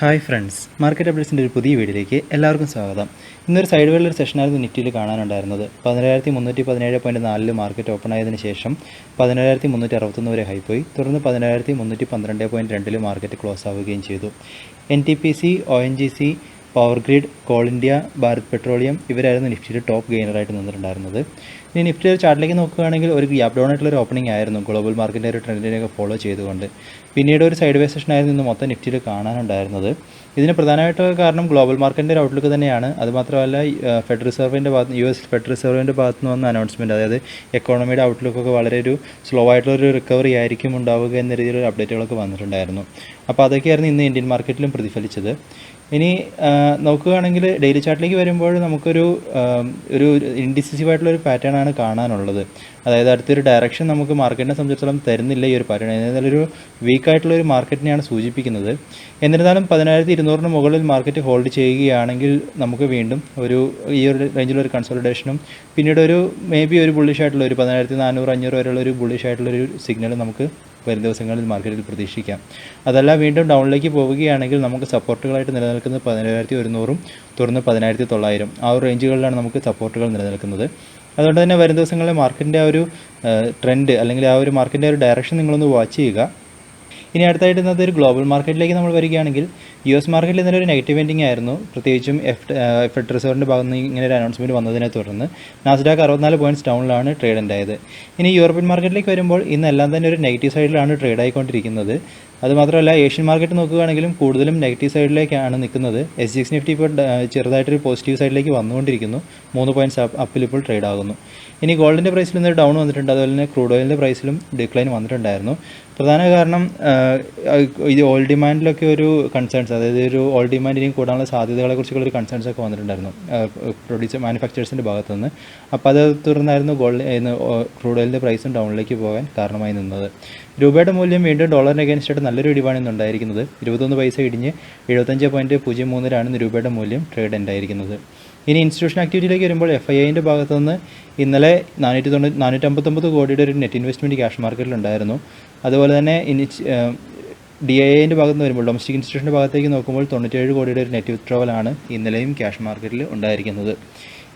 Hi friends, market അപ്ഡേറ്റ്സിൻ്റെ ഒരു പുതിയ വീഡിയോയിലേക്ക് എല്ലാവർക്കും സ്വാഗതം. ഇന്നൊരു സൈഡ് വേളൊരു സെഷനായിരുന്നു നിഫ്റ്റിയിൽ കാണാനുണ്ടായിരുന്നത്. 17,317.4 മാർക്കറ്റ് ഓപ്പൺ ആയതിനു ശേഷം 17,361 വരെ ഹൈ പോയി. തുടർന്ന് 17,312.2 മാർക്കറ്റ് ക്ലോസ് ആവുകയും ചെയ്തു. NTPC, ONGC, power grid, coal India, Bharat petroleum ഇവരായിരുന്നു നിഫ്റ്റിയുടെ ടോപ്പ് ഗെയിനറായിട്ട് നിന്നിട്ടുണ്ടായിരുന്നത്. ഇനി നിഫ്റ്റി ഒരു ചാർട്ടിലേക്ക് നോക്കുകയാണെങ്കിൽ ഒരു ഗ്യാപ് ഡൗൺ ആയിട്ടുള്ള ഒരു ഓപ്പണിംഗ് ആയിരുന്നു ഗ്ലോബൽ മാർക്കറ്റിൻ്റെ ഒരു ട്രെൻഡിനെയൊക്കെ ഫോളോ ചെയ്തുകൊണ്ട്. പിന്നീട് ഒരു സൈഡ് വേ സെഷനായിരുന്നു ഇന്ന് മൊത്തം നിഫ്റ്റിയിൽ കാണാനുണ്ടായിരുന്നത്. ഇതിന് പ്രധാനമായിട്ടുള്ള കാരണം ഗ്ലോബൽ മാർക്കറ്റിൻ്റെ ഒരു ഔട്ട്ലുക്ക് തന്നെയാണ്. അതുമാത്രമല്ല ഫെഡ് റിസർവിൻ്റെ ഭാഗത്ത് US ഫെഡ് റിസർവിൻ്റെ ഭാഗത്ത് നിന്ന് വന്ന അനൗൺസ്മെൻറ്റ്, അതായത് എക്കോണമിയുടെ ഔട്ട്ലുക്കൊക്കെ വളരെ ഒരു സ്ലോ ആയിട്ടുള്ളൊരു റിക്കവറി ആയിരിക്കും ഉണ്ടാവുക എന്ന രീതിയിലൊരു അപ്ഡേറ്റുകളൊക്കെ വന്നിട്ടുണ്ടായിരുന്നു. അപ്പോൾ അതൊക്കെയായിരുന്നു ഇന്ന് ഇന്ത്യൻ മാർക്കറ്റിലും പ്രതിഫലിച്ചത്. ഇനി നോക്കുകയാണെങ്കിൽ ഡെയിലി ചാർട്ടിലേക്ക് വരുമ്പോൾ നമുക്കൊരു ഇൻഡിസിസീവ് ആയിട്ടുള്ളൊരു പാറ്റേൺ ആണ് കാണാനുള്ളത്. അതായത് അടുത്തൊരു ഡയറക്ഷൻ നമുക്ക് മാർക്കറ്റിനെ സംബന്ധിച്ചിടത്തോളം തരുന്നില്ല ഈ ഒരു പാറ്റേൺ. എന്നാലൊരു വീക്കായിട്ടുള്ളൊരു മാർക്കറ്റിനെയാണ് സൂചിപ്പിക്കുന്നത്. എന്നിരുന്നാലും 17,200 മുകളിൽ മാർക്കറ്റ് ഹോൾഡ് ചെയ്യുകയാണെങ്കിൽ നമുക്ക് വീണ്ടും ഈ ഒരു റേഞ്ചിലൊരു കൺസോളിഡേഷനും പിന്നീട് മേ ബി ഒരു ബുള്ളിഷ് ആയിട്ടുള്ള ഒരു 17,400-500 വരെയുള്ള ഒരു ബുള്ളിഷ് ആയിട്ടുള്ളൊരു സിഗ്നൽ നമുക്ക് വരും ദിവസങ്ങളിൽ മാർക്കറ്റിൽ പ്രതീക്ഷിക്കാം. അതല്ല വീണ്ടും ഡൗണിലേക്ക് പോവുകയാണെങ്കിൽ നമുക്ക് സപ്പോർട്ടുകളായിട്ട് നിലനിൽക്കുന്നത് 17,100-ഉം തുടർന്ന് 17,900 ആ ഒരു റേഞ്ചുകളിലാണ് നമുക്ക് സപ്പോർട്ടുകൾ നിലനിൽക്കുന്നത്. അതുകൊണ്ട് തന്നെ വരും ദിവസങ്ങളിൽ മാർക്കറ്റിൻ്റെ ആ ഒരു ട്രെൻഡ് അല്ലെങ്കിൽ ആ ഒരു മാർക്കറ്റിൻ്റെ ഒരു ഡയറക്ഷൻ നിങ്ങളൊന്ന് വാച്ച് ചെയ്യുക. ഇനി അടുത്തായിട്ട് ഇന്നത്തെ ഒരു ഗ്ലോബൽ മാർക്കറ്റിലേക്ക് നമ്മൾ വരികയാണെങ്കിൽ US മാർക്കറ്റിൽ ഇന്നലെ ഒരു നെഗറ്റീവ് എൻഡിങ് ആയിരുന്നു. പ്രത്യേകിച്ചും ഫെഡ് റിസർവിൻ്റെ ഭാഗത്ത് നിന്ന് ഇങ്ങനെ ഒരു അനൗൺസ്മെൻറ്റ് വന്നതിനെ തുടർന്ന് നാസ്ഡാക്ക് 64 പോയിൻറ്റ്സ് ഡൗണിലാണ് ട്രേഡ് ഉണ്ടായത്. ഇനി യൂറോപ്യൻ മാർക്കറ്റിലേക്ക് വരുമ്പോൾ ഇന്നെല്ലാം തന്നെ ഒരു നെഗറ്റീവ് സൈഡിലാണ് ട്രേഡ് ആയിക്കൊണ്ടിരിക്കുന്നത്. അതുമാത്രമല്ല ഏഷ്യൻ മാർക്കറ്റ് നോക്കുകയാണെങ്കിലും കൂടുതലും നെഗറ്റീവ് സൈഡിലേക്കാണ് നിൽക്കുന്നത്. SGX നിഫ്റ്റി ഇപ്പോൾ ചെറുതായിട്ടൊരു പോസിറ്റീവ് സൈഡിലേക്ക് വന്നുകൊണ്ടിരിക്കുന്നു. 3 പോയിൻറ്റ്സ് അപ്പിൽ ഇപ്പോൾ ട്രേഡ് ആകുന്നു. ഇനി ഗോൾഡിൻ്റെ പ്രൈസിൽ നിന്നൊരു ഡൗൺ വന്നിട്ടുണ്ട്. അതുപോലെ തന്നെ ക്രൂഡ് ഓയിലിൻ്റെ പ്രൈസിലും ഡിക്ലൈൻ വന്നിട്ടുണ്ടായിരുന്നു. പ്രധാന കാരണം ഇത് ഓയിൽ ഡിമാൻഡിലൊക്കെ ഒരു കൺസേൺസ്, അതായത് ഒരു ഓയിൽ ഡിമാൻഡ് ഇനിയും കൂടാനുള്ള സാധ്യതകളെക്കുറിച്ചുള്ള ഒരു കൺസേൺസ് ഒക്കെ വന്നിട്ടുണ്ടായിരുന്നു മാനുഫാക്ചേഴ്സിൻ്റെ ഭാഗത്തു നിന്ന്. അപ്പോൾ അത് തുടർന്നായിരുന്നു ക്രൂഡ് ഓയിലിൻ്റെ പ്രൈസും ഡൗണിലേക്ക് പോകാൻ കാരണമായി നിന്നത്. രൂപയുടെ മൂല്യം വീണ്ടും ഡോളറിന് അഗൈൻസ്റ്റായിട്ട് നല്ലൊരു ഇടിവാണ് ഇന്നുണ്ടായിരിക്കുന്നത്. 21 പൈസ ഇടിഞ്ഞ് 75.03 രൂപയുടെ മൂല്യം ട്രേഡ് ഉണ്ടായിരിക്കുന്നത്. ഇനി ഇൻസ്റ്റിറ്റ്യൂഷൻ ആക്ടിവിറ്റിയിലേക്ക് വരുമ്പോൾ FIIൻ്റെ ഭാഗത്തു നിന്ന് ഇന്നലെ 459 കോടിയുടെ ഒരു നെറ്റ് ഇൻവെസ്റ്റ്മെൻറ്റ് ക്യാഷ് മാർക്കറ്റിലുണ്ടായിരുന്നു. അതുപോലെ തന്നെ DIIൻ്റെ ഭാഗത്ത് നിന്ന് വരുമ്പോൾ ഡൊമസ്റ്റിക് ഇൻസ്റ്റിറ്റ്യൂഷൻ്റെ ഭാഗത്തേക്ക് നോക്കുമ്പോൾ 97 കോടിയുടെ ഒരു നെറ്റ് വിത്ഡ്രോവലാണ് ഇന്നലെയും ക്യാഷ് മാർക്കറ്റിൽ ഉണ്ടായിരിക്കുന്നത്.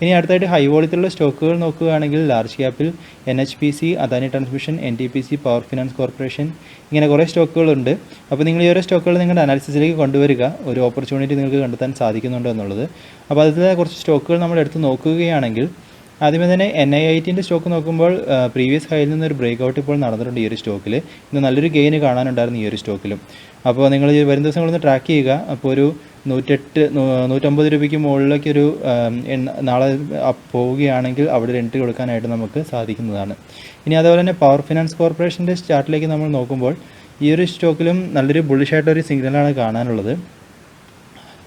ഇനി അടുത്തായിട്ട് ഹൈ വോളിയത്തിലുള്ള സ്റ്റോക്കുകൾ നോക്കുകയാണെങ്കിൽ ലാർജ് ക്യാപ്പിൽ NHPC, Adani transmission, NTPC, power finance corporation ഇങ്ങനെ കുറേ സ്റ്റോക്കുകളുണ്ട്. അപ്പോൾ നിങ്ങൾ ഈ ഓരോ സ്റ്റോക്കുകൾ നിങ്ങളുടെ അനാലിസിസിലേക്ക് കൊണ്ടുവരിക. ഒരു ഓപ്പർച്യൂണിറ്റി നിങ്ങൾക്ക് കണ്ടെത്താൻ സാധിക്കുന്നുണ്ടോ എന്നുള്ളത്. അപ്പോൾ അതിൽ കുറച്ച് സ്റ്റോക്കുകൾ നമ്മൾ എടുത്ത് നോക്കുകയാണെങ്കിൽ ആദ്യമേ തന്നെ NIITൻ്റെ സ്റ്റോക്ക് നോക്കുമ്പോൾ പ്രീവിയസ് ഹൈയിൽ നിന്നൊരു ബ്രേക്ക് ഇപ്പോൾ നടന്നിട്ടുണ്ട് ഈ ഒരു സ്റ്റോക്കിൽ. ഇന്ന് നല്ലൊരു ഗെയിന് കാണാനുണ്ടായിരുന്നു ഈ ഒരു സ്റ്റോക്കിലും. അപ്പോൾ നിങ്ങൾ വരും ദിവസങ്ങളൊന്ന് ട്രാക്ക് ചെയ്യുക. അപ്പോൾ ഒരു 150 രൂപയ്ക്ക് മുകളിലേക്ക് നാളെ പോവുകയാണെങ്കിൽ അവിടെ ഒരു എൻട്രി കൊടുക്കാനായിട്ട് നമുക്ക് സാധിക്കുന്നതാണ്. ഇനി അതുപോലെ തന്നെ പവർ ഫിനാൻസ് കോർപ്പറേഷൻ്റെ ചാർട്ടിലേക്ക് നമ്മൾ നോക്കുമ്പോൾ ഈ ഒരു സ്റ്റോക്കിലും നല്ലൊരു ബുള്ളിഷായിട്ടൊരു സിഗ്നലാണ് കാണാനുള്ളത്.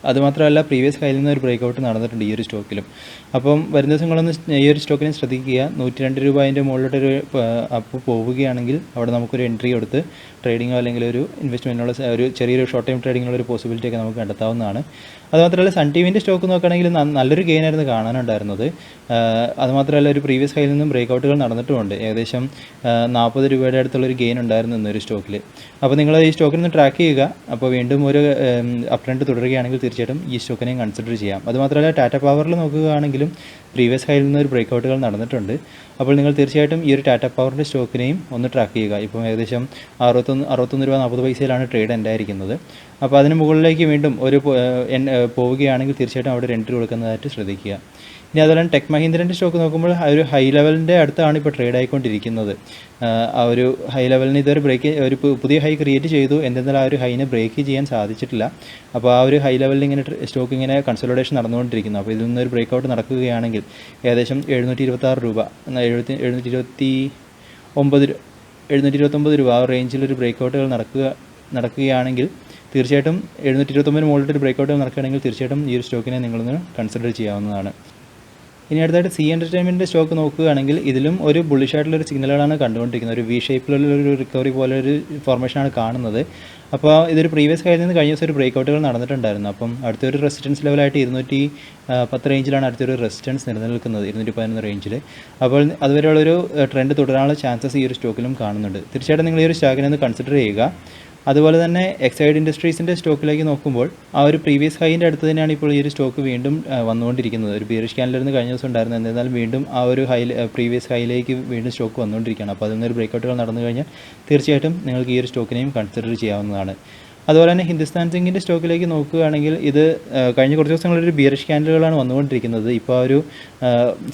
അതുമാത്രമല്ല പ്രീവിയസ് ഹൈയിൽ നിന്ന് ഒരു ബ്രേക്ക് ഔട്ട് നടന്നിട്ടുണ്ട് ഈ ഒരു സ്റ്റോക്കിലും. അപ്പം വരും ദിവസങ്ങളൊന്ന് ഈ ഒരു സ്റ്റോക്കിനെ ശ്രദ്ധിക്കുക. 102 രൂപ അതിൻ്റെ മുകളിലോട്ടൊരു അപ്പ് പോവുകയാണെങ്കിൽ അവിടെ നമുക്കൊരു എൻട്രി കൊടുത്ത് ട്രേഡിങ്ങോ അല്ലെങ്കിൽ ഒരു ഇൻവെസ്റ്റ്മെൻറ്റിനുള്ള ഒരു ചെറിയൊരു ഷോർട്ട് ടൈം ട്രേഡിങ്ങിനുള്ള ഒരു പോസിബിലിറ്റി ഒക്കെ നമുക്ക് കണ്ടെത്താവുന്നതാണ്. അതുമാത്രമല്ല സൺ ടിവിൻ്റെ സ്റ്റോക്ക് നോക്കുകയാണെങ്കിൽ നല്ലൊരു ഗെയിനായിരുന്നു കാണാനുണ്ടായിരുന്നത്. അതുമാത്രമല്ല ഒരു പ്രീവിയസ് ഹൈയിൽ നിന്നും ബ്രേക്ക് ഔട്ടുകൾ നടന്നിട്ടുമുണ്ട്. ഏകദേശം 40 രൂപയുടെ അടുത്തുള്ളൊരു ഗെയിൻ ഉണ്ടായിരുന്നു ഇന്നൊരു സ്റ്റോക്കിൽ. അപ്പോൾ നിങ്ങൾ ഈ സ്റ്റോക്കിനൊന്ന് ട്രാക്ക് ചെയ്യുക. അപ്പോൾ വീണ്ടും ഒരു അപ് ട്രെൻഡ് തുടരുകയാണെങ്കിൽ തീർച്ചയായിട്ടും ഈ സ്റ്റോക്കിനെയും കൺസിഡർ ചെയ്യാം. അതുമാത്രമല്ല ടാറ്റ പവറിൽ നോക്കുകയാണെങ്കിലും പ്രീവിയസ് ഹൈയിൽ നിന്ന് ഒരു ബ്രേക്ക് ഔട്ടുകൾ നടന്നിട്ടുണ്ട്. അപ്പോൾ നിങ്ങൾ തീർച്ചയായിട്ടും ഈ ഒരു ടാറ്റ പവറിൻ്റെ സ്റ്റോക്കിനെയും ഒന്ന് ട്രാക്ക് ചെയ്യുക. ഇപ്പം ഏകദേശം 61 രൂപ 40 പൈസയിലാണ് ട്രേഡ് ഉണ്ടായിരിക്കുന്നത്. അപ്പോൾ അതിന് മുകളിലേക്ക് വീണ്ടും പോവുകയാണെങ്കിൽ തീർച്ചയായിട്ടും അവിടെ ഒരു എൻട്രി കൊടുക്കുന്നതായിട്ട് ശ്രദ്ധിക്കുക. ഇനി അതുപോലെ ടെക് മഹീന്ദ്രൻ്റെ സ്റ്റോക്ക് നോക്കുമ്പോൾ ആ ഒരു ഹൈ ലെവലിൻ്റെ അടുത്താണ് ഇപ്പോൾ ട്രേഡ് ആയിക്കൊണ്ടിരിക്കുന്നത്. ആ ഒരു ഹൈ ലെവലിന് ഇതൊരു പുതിയ ഹൈ ക്രിയേറ്റ് ചെയ്തു. എന്തെന്നാൽ ആ ഒരു ഹൈനെ ബ്രേക്ക് ചെയ്യാൻ സാധിച്ചിട്ടില്ല. അപ്പോൾ ആ ഒരു ഹൈ ലെവലിൽ ഇങ്ങനെ സ്റ്റോക്ക് ഇങ്ങനെ കൺസോളിഡേഷൻ നടന്നുകൊണ്ടിരിക്കുന്നു. അപ്പോൾ ഇതിൽ നിന്നൊരു ബ്രേക്ക് ഔട്ട് നടക്കുകയാണെങ്കിൽ ഏകദേശം 726 രൂപ 729 രൂപ ആ റേഞ്ചിലൊരു ബ്രേക്ക് ഔട്ടുകൾ നടക്കുകയാണെങ്കിൽ തീർച്ചയായിട്ടും 729 മുകളിലൊരു ബ്രേക്ക് ഔട്ടുകൾ നടക്കുകയാണെങ്കിൽ തീർച്ചയായിട്ടും ഈ ഒരു സ്റ്റോക്കിനെ നിങ്ങളൊന്ന് കൺസിഡർ ചെയ്യാവുന്നതാണ്. ഇനി അടുത്തായിട്ട് സി എൻ്റർടൈൻമെൻറ്റിൻ്റെ സ്റ്റോക്ക് നോക്കുകയാണെങ്കിൽ ഇതിലും ഒരു ബുള്ളിഷായിട്ടുള്ളൊരു സിഗ്നലുകളാണ് കണ്ടുകൊണ്ടിരിക്കുന്നത്. ഒരു V ഷേപ്പിലുള്ളൊരു റിക്കവറി പോലെ ഒരു ഫോർമേഷനാണ് കാണുന്നത്. അപ്പോൾ ഇതൊരു പ്രീവിയസ് ഹൈയിൽ നിന്ന് കഴിഞ്ഞ ദിവസം ഒരു ബ്രേക്ക് ഔട്ടുകൾ നടന്നിട്ടുണ്ടായിരുന്നു. അപ്പം അടുത്തൊരു റെസിസ്റ്റൻസ് ലെവലായിട്ട് 210 റേഞ്ചിലാണ് അടുത്തൊരു റെസിസ്റ്റൻസ് നിലനിൽക്കുന്നത്, 211 റേഞ്ചിൽ. അപ്പോൾ അതുവരെയുള്ളൊരു ട്രെൻഡ് തുടരാനുള്ള ചാൻസസ് ഈ ഒരു സ്റ്റോക്കിലും കാണുന്നുണ്ട്. തീർച്ചയായിട്ടും നിങ്ങൾ ഈ ഒരു സ്റ്റോക്കിനെ ഒന്ന് കൺസിഡർ ചെയ്യുക. അതുപോലെ തന്നെ എക്സൈഡ് ഇൻഡസ്ട്രീസിൻ്റെ സ്റ്റോക്കിലേക്ക് നോക്കുമ്പോൾ ആ ഒരു പ്രീവിയസ് ഹൈൻ്റെ അടുത്ത് തന്നെയാണ് ഇപ്പോൾ ഈ ഒരു സ്റ്റോക്ക് വീണ്ടും വന്നുകൊണ്ടിരിക്കുന്നത്. ഒരു ബിയറിഷ് ക്യാൻഡിലിരുന്ന് കഴിഞ്ഞ ദിവസം ഉണ്ടായിരുന്നു, എന്നിരുന്നാലും വീണ്ടും ആ ഒരു പ്രീവിയസ് ഹൈയിലേക്ക് വീണ്ടും സ്റ്റോക്ക് വന്നുകൊണ്ടിരിക്കുകയാണ്. അപ്പോൾ അതിൽ നിന്നൊരു ബ്രേക്കൗട്ടുകൾ നടന്നു കഴിഞ്ഞാൽ തീർച്ചയായിട്ടും നിങ്ങൾക്ക് ഈ ഒരു സ്റ്റോക്കിനെയും കൺസിഡർ ചെയ്യാവുന്നതാണ്. അതുപോലെ തന്നെ ഹിന്ദുസ്ഥാൻ സിങ്കിൻ്റെ സ്റ്റോക്കിലേക്ക് നോക്കുകയാണെങ്കിൽ ഇത് കഴിഞ്ഞ കുറച്ച് ദിവസങ്ങളൊരു ബിയറിഷ് ക്യാൻഡിലുകളാണ് വന്നുകൊണ്ടിരിക്കുന്നത്. ഇപ്പോൾ ആ ഒരു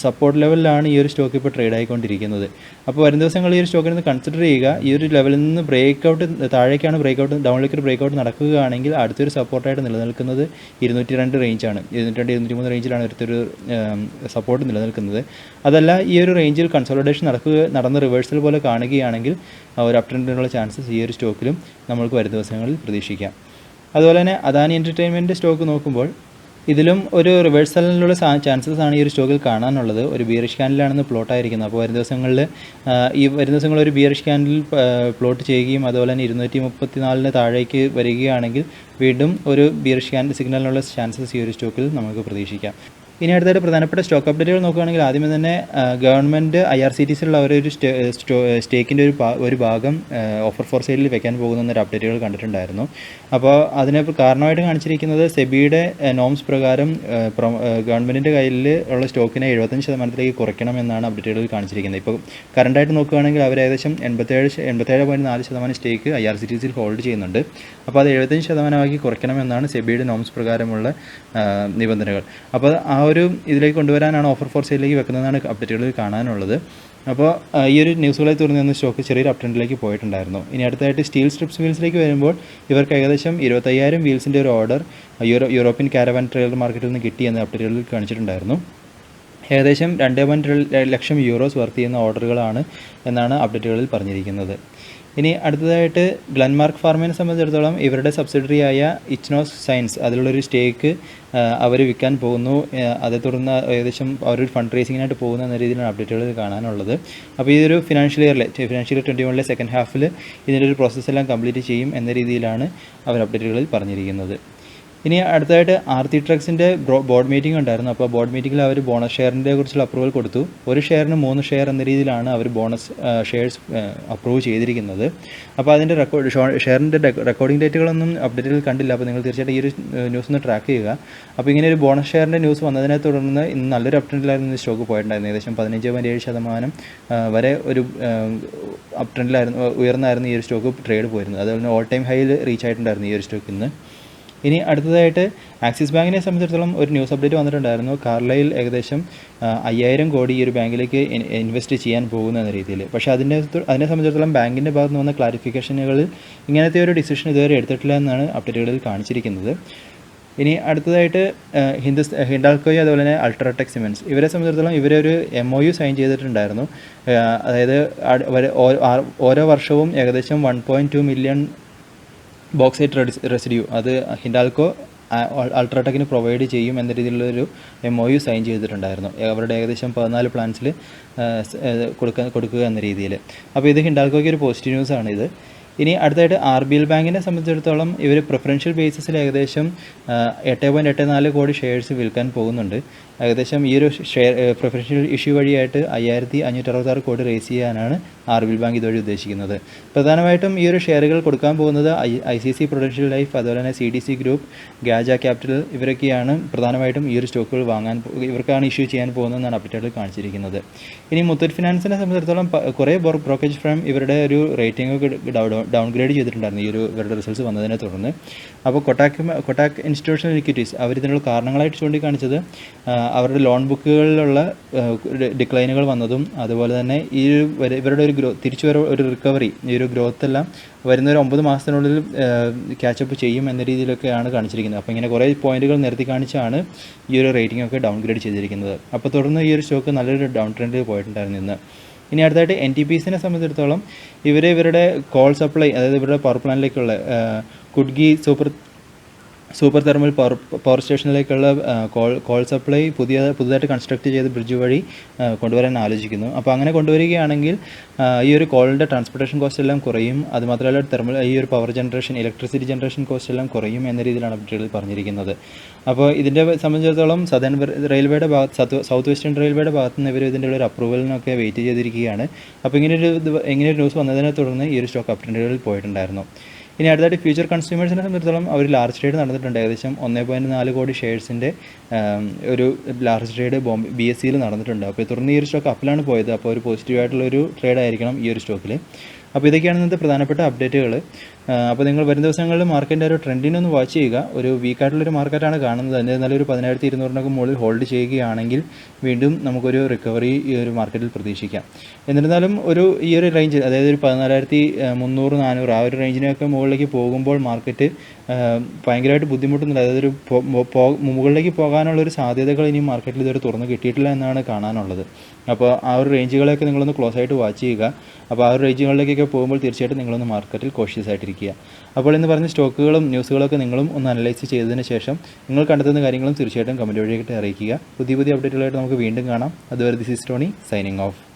സപ്പോർട്ട് ലെവലിലാണ് ഈ ഒരു സ്റ്റോക്ക് ഇപ്പോൾ ട്രേഡ് ആയിക്കൊണ്ടിരിക്കുന്നത്. അപ്പോൾ വരും ദിവസങ്ങളിൽ ഈ ഒരു സ്റ്റോക്കിൽ നിന്ന് കൺസിഡർ ചെയ്യുക. ഈ ഒരു ലെവലിൽ നിന്ന് ബ്രേക്കൗട്ട് താഴേക്കാണ് ഡൗണിലേക്ക് ഒരു ബ്രേക്കൗട്ട് നടക്കുകയാണെങ്കിൽ അടുത്തൊരു സപ്പോർട്ടായിട്ട് നിലനിൽക്കുന്നത് 202 റേഞ്ചാണ്. 203 റേഞ്ചിലാണ് അടുത്തൊരു സപ്പോർട്ട് നിലനിൽക്കുന്നത്. അതല്ല, ഈ ഒരു റേഞ്ചിൽ കൺസോളിഡേഷൻ നടന്ന് റിവേഴ്സൽ പോലെ കാണുകയാണെങ്കിൽ ഒരു അപ് ട്രെൻഡിനുള്ള ചാൻസസ് ഈ ഒരു സ്റ്റോക്കിലും നമ്മൾക്ക് വരും ദിവസങ്ങളിൽ പ്രതീക്ഷിക്കാം. അതുപോലെ തന്നെ അദാനി എൻ്റർടൈൻമെൻറ്റ് സ്റ്റോക്ക് നോക്കുമ്പോൾ ഇതിലും ഒരു റിവേഴ്സലിനുള്ള ചാൻസസ് ആണ് ഈ ഒരു സ്റ്റോക്കിൽ കാണാനുള്ളത്. ഒരു ബിയറിഷ് ക്യാൻഡിലാണെന്ന് പ്ലോട്ടായിരിക്കുന്നത്. അപ്പോൾ വരും ദിവസങ്ങളിൽ ഒരു ബിയറിഷ് ക്യാൻഡിൽ പ്ലോട്ട് ചെയ്യുകയും അതുപോലെ തന്നെ 234 താഴേക്ക് വരികയാണെങ്കിൽ വീണ്ടും ഒരു ബിയറിഷ് ക്യാൻഡിൽ സിഗ്നലിനുള്ള ചാൻസസ് ഈ ഒരു സ്റ്റോക്കിൽ നമുക്ക് പ്രതീക്ഷിക്കാം. ഇനി അടുത്തായിട്ട് പ്രധാനപ്പെട്ട സ്റ്റോക്ക് അപ്ഡേറ്റുകൾ നോക്കുകയാണെങ്കിൽ ആദ്യമേ തന്നെ ഗവൺമെൻറ് IRCTCയിലുള്ള അവരൊരു സ്റ്റേക്കിൻ്റെ ഒരു ഭാഗം ഓഫർ ഫോർ സെയിലിൽ വെക്കാൻ പോകുന്നൊരു അപ്ഡേറ്റുകൾ കണ്ടിട്ടുണ്ടായിരുന്നു. അപ്പോൾ അതിന് കാരണമായിട്ട് കാണിച്ചിരിക്കുന്നത് സെബിയുടെ നോംസ് പ്രകാരം ഗവൺമെൻറ്റിൻ്റെ കയ്യിൽ ഉള്ള സ്റ്റോക്കിനെ 75% കുറയ്ക്കണമെന്നാണ് അപ്ഡേറ്റുകളിൽ കാണിച്ചിരിക്കുന്നത്. ഇപ്പോൾ കറണ്ടായിട്ട് നോക്കുകയാണെങ്കിൽ അവർ ഏകദേശം 87.4% സ്റ്റേക്ക് IRCTCയിൽ ഹോൾഡ് ചെയ്യുന്നുണ്ട്. അപ്പോൾ അത് 75% കുറയ്ക്കണമെന്നാണ് സെബിയുടെ നോംസ് പ്രകാരമുള്ള നിബന്ധനകൾ. അപ്പോൾ ആ ഒരു ഇതിലേക്ക് കൊണ്ടുവരാനാണ് ഓഫർ ഫോർ സെയിലേക്ക് വെക്കുന്നതെന്നാണ് അപ്ഡേറ്റുകളിൽ കാണാനുള്ളത്. അപ്പോൾ ഈ ഒരു ന്യൂസുകളെ തുടർന്ന് സ്റ്റോക്ക് ചെറിയൊരു അപ് ട്രെൻഡിലേക്ക് പോയിട്ടുണ്ടായിരുന്നു. ഇനി അടുത്തായിട്ട് സ്റ്റീൽ സ്ട്രിപ്സ് വീൽസിലേക്ക് വരുമ്പോൾ ഇവർക്ക് ഏകദേശം 25,000 വീൽസിൻ്റെ ഒരു ഓർഡർ യൂറോപ്യൻ കാരവാൻ ട്രെയിലർ മാർക്കറ്റിൽ നിന്ന് കിട്ടിയെന്ന് അപ്ഡേറ്റുകളിൽ കാണിച്ചിട്ടുണ്ടായിരുന്നു. ഏകദേശം 2.2 ലക്ഷം യൂറോസ് വർത്ത് ചെയ്യുന്ന ഓർഡറുകളാണ് എന്നാണ് അപ്ഡേറ്റുകളിൽ പറഞ്ഞിരിക്കുന്നത്. ഇനി അടുത്തതായിട്ട് ഗ്ലെൻമാർക്ക് ഫാർമയെ സംബന്ധിച്ചിടത്തോളം ഇവരുടെ സബ്സിഡറിയായ ഇച്നോസ് സയൻസ് അതിലുള്ളൊരു സ്റ്റേക്ക് അവർ വിൽക്കാൻ പോകുന്നു. അതേ തുടർന്ന് ഏകദേശം അവരൊരു ഫണ്ട് റേസിങ്ങിനായിട്ട് പോകുന്ന എന്ന രീതിയിലാണ് അപ്ഡേറ്റുകൾ കാണാനുള്ളത്. അപ്പോൾ ഇതൊരു ഫിനാൻഷ്യൽ ഇയർ 2021 സെക്കൻഡ് ഹാഫിൽ ഇതിൻ്റെ ഒരു പ്രോസസ്സെല്ലാം കംപ്ലീറ്റ് ചെയ്യും എന്ന രീതിയിലാണ് അവർ അപ്ഡേറ്റുകളിൽ പറഞ്ഞിരിക്കുന്നത്. ഇനി അടുത്തതായിട്ട് ആർത്തി ട്രക്സിൻ്റെ ബോർഡ് മീറ്റിംഗ് ഉണ്ടായിരുന്നു. അപ്പോൾ ബോർഡ് മീറ്റിങ്ങിൽ അവർ ബോണസ് ഷെയറിൻ്റെ കുറിച്ചുള്ള അപ്രൂവൽ കൊടുത്തു. ഒരു ഷെയറിന് 3 ഷെയർ എന്ന രീതിയിലാണ് അവർ ബോണസ് ഷെയർസ് അപ്രൂവ് ചെയ്തിരിക്കുന്നത്. അപ്പോൾ അതിൻ്റെ ഷെയറിൻ്റെ റെക്കോർഡിംഗ് ഡേറ്റുകളൊന്നും അപ്ഡേറ്റുകൾ കണ്ടില്ല. അപ്പോൾ നിങ്ങൾ തീർച്ചയായിട്ടും ഈ ഒരു ന്യൂസ് ഒന്ന് ട്രാക്ക് ചെയ്യുക. അപ്പോൾ ഇങ്ങനെ ഒരു ബോണസ് ഷെയറിൻ്റെ ന്യൂസ് വന്നതിനെ തുടർന്ന് ഇന്ന് നല്ലൊരു അപ് ട്രെൻഡിലായിരുന്നു സ്റ്റോക്ക് പോയിട്ടുണ്ടായിരുന്നു. ഏകദേശം 15.7% വരെ ഒരു അപ് ട്രെൻഡിലായിരുന്നു, ഉയർന്നായിരുന്നു ഈ ഒരു സ്റ്റോക്ക് ട്രേഡ് പോയിരുന്നത്. അതുപോലെ തന്നെ ഓൾ ടൈം ഹൈയിൽ റീച്ച് ആയിട്ടുണ്ടായിരുന്നു ഈ ഒരു സ്റ്റോക്ക് ഇന്ന്. ഇനി അടുത്തതായിട്ട് ആക്സിസ് ബാങ്കിനെ സംബന്ധിച്ചിടത്തോളം ഒരു ന്യൂസ് അപ്ഡേറ്റ് വന്നിട്ടുണ്ടായിരുന്നു. കാർലയിൽ ഏകദേശം 5,000 കോടി ഈ ഒരു ബാങ്കിലേക്ക് ഇൻവെസ്റ്റ് ചെയ്യാൻ പോകുന്ന എന്ന രീതിയിൽ. പക്ഷേ അതിനെ സംബന്ധിച്ചിടത്തോളം ബാങ്കിൻ്റെ ഭാഗത്ത് നിന്ന് വന്ന ക്ലാരിഫിക്കേഷനുകളിൽ ഇങ്ങനത്തെ ഒരു ഡിസിഷൻ ഇതുവരെ എടുത്തിട്ടില്ല എന്നാണ് അപ്ഡേറ്റുകളിൽ കാണിച്ചിരിക്കുന്നത്. ഇനി അടുത്തതായിട്ട് ഹിൻഡാൽക്കോയും അതുപോലെ തന്നെ അൾട്രാടെക് സിമെൻറ്റ്സ് ഇവരെ സംബന്ധിച്ചിടത്തോളം ഇവരൊരു MOU സൈൻ ചെയ്തിട്ടുണ്ടായിരുന്നു. അതായത് ഓരോ വർഷവും ഏകദേശം 1.2 മില്യൺ ബോക്സൈറ്റ് റെസിഡ്യൂ അത് ഹിൻഡാൽക്കോ അൾട്രാടെക്കിന് പ്രൊവൈഡ് ചെയ്യും എന്ന രീതിയിലുള്ളൊരു MOU സൈൻ ചെയ്തിട്ടുണ്ടായിരുന്നു. അവരുടെ ഏകദേശം 14 പ്ലാൻസിൽ കൊടുക്കുക എന്ന രീതിയിൽ. അപ്പോൾ ഇത് ഹിൻഡാൽക്കോയ്ക്ക് ഒരു പോസിറ്റീവ് ന്യൂസാണ് ഇത്. ഇനി അടുത്തായിട്ട് RBL ബാങ്കിനെ സംബന്ധിച്ചിടത്തോളം ഇവർ പ്രിഫറൻഷ്യൽ ബേസിസിൽ ഏകദേശം 8.84 കോടി ഷെയർസ് വിൽക്കാൻ പോകുന്നുണ്ട്. ഏകദേശം ഈ ഒരു പ്രിഫറൻഷ്യൽ ഇഷ്യൂ വഴിയായിട്ട് 5,566 കോടി റേസ് ചെയ്യാനാണ് RBL ബാങ്ക് ഇതുവഴി ഉദ്ദേശിക്കുന്നത്. പ്രധാനമായിട്ടും ഈ ഒരു ഷെയറുകൾ കൊടുക്കാൻ പോകുന്നത് ICC പ്രൊഡൻഷ്യൽ ലൈഫ് അതുപോലെ തന്നെ CDC ഗ്രൂപ്പ്, ഗാജ ക്യാപിറ്റൽ ഇവരൊക്കെയാണ് പ്രധാനമായിട്ടും ഈ ഒരു സ്റ്റോക്കുകൾ ഇവർക്കാണ് ഇഷ്യൂ ചെയ്യാൻ പോകുന്നതെന്നാണ് അപ്ഡേറ്റുകൾ കാണിച്ചിരിക്കുന്നത്. ഇനി മുത്തൂറ്റ് ഫിനാൻസിനെ സംബന്ധിച്ചിടത്തോളം കുറേ ബ്രോക്കേജ് ഫേം ഇവരുടെ ഒരു റേറ്റിംഗ് ഒക്കെ ഡൗൺഗ്രേഡ് ചെയ്തിട്ടുണ്ടായിരുന്നു ഈ ഒരു ഇവരുടെ റിസൾട്ട്സ് വന്നതിനെ തുടർന്ന്. അപ്പോൾ കൊട്ടാക് ഇൻസ്റ്റിറ്റ്യൂഷണൽ ഇക്വിറ്റീസ് അവരിതിനുള്ള കാരണങ്ങളായിട്ട് ചൂണ്ടിക്കാണിച്ചത് അവരുടെ ലോൺ ബുക്കുകളിലുള്ള ഡിക്ലൈനുകൾ വന്നതും അതുപോലെ തന്നെ ഈ ഇവരുടെ ഒരു തിരിച്ചു ഒരു റിക്കവറി ഈ ഒരു ഗ്രോത്ത് എല്ലാം വരുന്നൊരു 9 മാസത്തിനുള്ളിൽ ക്യാച്ചപ്പ് ചെയ്യും എന്ന രീതിയിലൊക്കെയാണ് കാണിച്ചിരിക്കുന്നത്. അപ്പോൾ ഇങ്ങനെ കുറേ പോയിന്റുകൾ നിരത്തി കാണിച്ചാണ് ഈ ഒരു റേറ്റിംഗ് ഒക്കെ ഡൗൺഗ്രേഡ് ചെയ്തിരിക്കുന്നത്. അപ്പോൾ തുടർന്ന് ഈ ഒരു സ്റ്റോക്ക് നല്ലൊരു ഡൗൺ ട്രെൻഡിൽ പോയിട്ടുണ്ടായിരുന്നു ഇന്ന്. ഇനി അടുത്തായിട്ട് NTPCനെ സംബന്ധിച്ചിടത്തോളം ഇവരുടെ കോൾ സപ്ലൈ അതായത് ഇവരുടെ പവർ പ്ലാന്റിലേക്കുള്ള കുഡ്ഗി സൂപ്പർ തെർമൽ പവർ സ്റ്റേഷനിലേക്കുള്ള കോൾ സപ്ലൈ പുതുതായിട്ട് കൺസ്ട്രക്ട് ചെയ്ത ബ്രിഡ്ജ് വഴി കൊണ്ടുവരാൻ ആലോചിക്കുന്നു. അപ്പോൾ അങ്ങനെ കൊണ്ടുവരികയാണെങ്കിൽ ഈ ഒരു കോളിൻ്റെ ട്രാൻസ്പോർട്ടേഷൻ കോസ്റ്റ് എല്ലാം കുറയും. അതുമാത്രമല്ല ഈ ഒരു power generation electricity generation cost എല്ലാം കുറയും എന്ന രീതിയിലാണ് അപ്ഡേറ്റുകളിൽ പറഞ്ഞിരിക്കുന്നത്. അപ്പോൾ ഇതിൻ്റെ സംബന്ധിച്ചിടത്തോളം സദേൺ റെയിൽവേയുടെ സൗത്ത് വെസ്റ്റേൺ റെയിൽവേയുടെ ഭാഗത്ത് നിന്ന് ഇവർ ഇതിൻ്റെ ഒരു അപ്രൂവലിനൊക്കെ വെയിറ്റ് ചെയ്തിരിക്കുകയാണ്. അപ്പോൾ ഇങ്ങനെയൊരു ന്യൂസ് വന്നതിനെ തുടർന്ന് ഈ ഒരു സ്റ്റോക്ക് അപ് ട്രെൻഡുകളിൽ പോയിട്ടുണ്ടായിരുന്നു. ഇനി അടുത്തായിട്ട് ഫ്യൂച്ചർ കൺസ്യൂമേഴ്സിനെ സംബന്ധിച്ചിടത്തോളം അവർ ലാർജ് ട്രേഡ് നടന്നിട്ടുണ്ട്. ഏകദേശം 1.4 കോടി ഷെയർസിൻ്റെ ഒരു ലാർജ് ട്രേഡ് BSEയിൽ നടന്നിട്ടുണ്ട്. അപ്പോൾ തുടർന്ന് ഈ ഒരു സ്റ്റോക്ക് അപ്പിലാണ് പോയത്. അപ്പോൾ ഒരു പോസിറ്റീവായിട്ടുള്ളൊരു ട്രേഡ് ആയിരിക്കണം ഈ ഒരു സ്റ്റോക്കിൽ. അപ്പോൾ ഇതൊക്കെയാണ് ഇന്നത്തെ പ്രധാനപ്പെട്ട അപ്ഡേറ്റുകൾ. അപ്പോൾ നിങ്ങൾ വരും ദിവസങ്ങളിൽ മാർക്കറ്റിൻ്റെ ഒരു ട്രെൻഡിനെ ഒന്ന് വാച്ച് ചെയ്യുക. ഒരു വീക്കായിട്ടുള്ളൊരു മാർക്കറ്റാണ് കാണുന്നത്. എന്നിരുന്നാലും ഒരു 17,200 മുകളിൽ ഹോൾഡ് ചെയ്യുകയാണെങ്കിൽ വീണ്ടും നമുക്കൊരു റിക്കവറി ഈ ഒരു മാർക്കറ്റിൽ പ്രതീക്ഷിക്കാം. എന്നിരുന്നാലും ഈ ഒരു റേഞ്ച്, അതായത് ഒരു 14,300, 400 ആ ഒരു റേഞ്ചിനൊക്കെ മുകളിലേക്ക് പോകുമ്പോൾ മാർക്കറ്റ് ഭയങ്കരമായിട്ട് ബുദ്ധിമുട്ടുന്നില്ല. അതായത് ഒരു മുകളിലേക്ക് പോകാനുള്ളൊരു സാധ്യതകൾ ഇനി മാർക്കറ്റിൽ ഇതുവരെ തുറന്ന് കിട്ടിയിട്ടില്ല എന്നാണ് കാണാനുള്ളത്. അപ്പോൾ ആ ഒരു റേഞ്ചുകളൊക്കെ നിങ്ങളൊന്ന് ക്ലോസ് ആയിട്ട് വാച്ച് ചെയ്യുക. അപ്പോൾ ആ ഒരു റേഞ്ചുകളിലേക്കൊക്കെ പോകുമ്പോൾ തീർച്ചയായിട്ടും നിങ്ങളൊന്ന് മാർക്കറ്റിൽ കോഷ്യസ് ആയിട്ടിരിക്കുക. അപ്പോൾ ഇന്ന് പറഞ്ഞ സ്റ്റോക്കുകളും ന്യൂസുകളൊക്കെ നിങ്ങളും ഒന്ന് അനലൈസ് ചെയ്തതിന് ശേഷം നിങ്ങൾ കണ്ടെത്തുന്ന കാര്യങ്ങളും തീർച്ചയായിട്ടും കമൻറ്റ് വഴിയായിട്ട് അറിയിക്കുക. പുതിയ അപ്ഡേറ്റുകളായിട്ട് നമുക്ക് വീണ്ടും കാണാം. അതുവരെ this is Tony signing off.